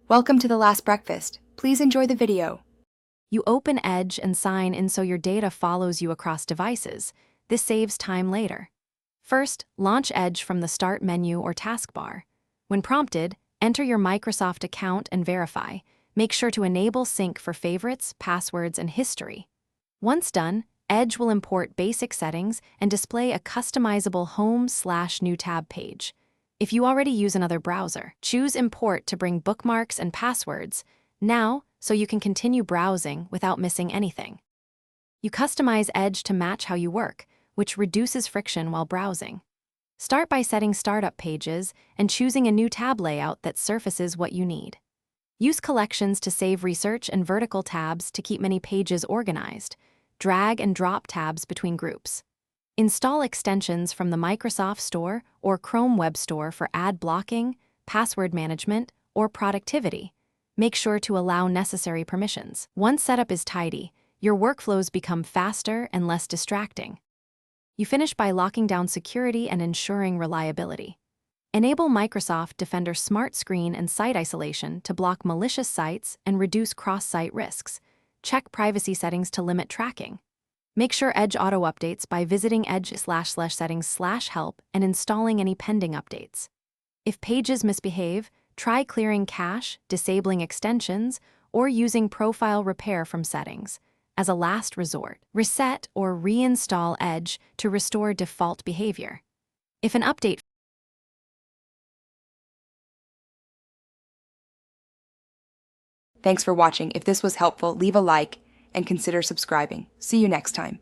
Welcome to The Last Breakfast. Please enjoy the video. You open Edge and sign in so your data follows you across devices. This saves time later. First, launch Edge from the Start menu or taskbar. When prompted, enter your Microsoft account and verify. Make sure to enable sync for favorites, passwords, and history. Once done, Edge will import basic settings and display a customizable Home/New tab page. If you already use another browser, choose Import to bring bookmarks and passwords now so you can continue browsing without missing anything. You customize Edge to match how you work, which reduces friction while browsing. Start by setting startup pages and choosing a new tab layout that surfaces what you need. Use collections to save research and vertical tabs to keep many pages organized. Drag and drop tabs between groups. Install extensions from the Microsoft Store or Chrome Web Store for ad blocking, password management, or productivity. Make sure to allow necessary permissions. Once setup is tidy, your workflows become faster and less distracting. You finish by locking down security and ensuring reliability. Enable Microsoft Defender Smart Screen and Site Isolation to block malicious sites and reduce cross-site risks. Check privacy settings to limit tracking. Make sure Edge auto-updates by visiting edge/settings/help and installing any pending updates. If pages misbehave, try clearing cache, disabling extensions, or using profile repair from settings. As a last resort, reset or reinstall Edge to restore default behavior. If an update Thanks for watching. If this was helpful, leave a like and consider subscribing. See you next time.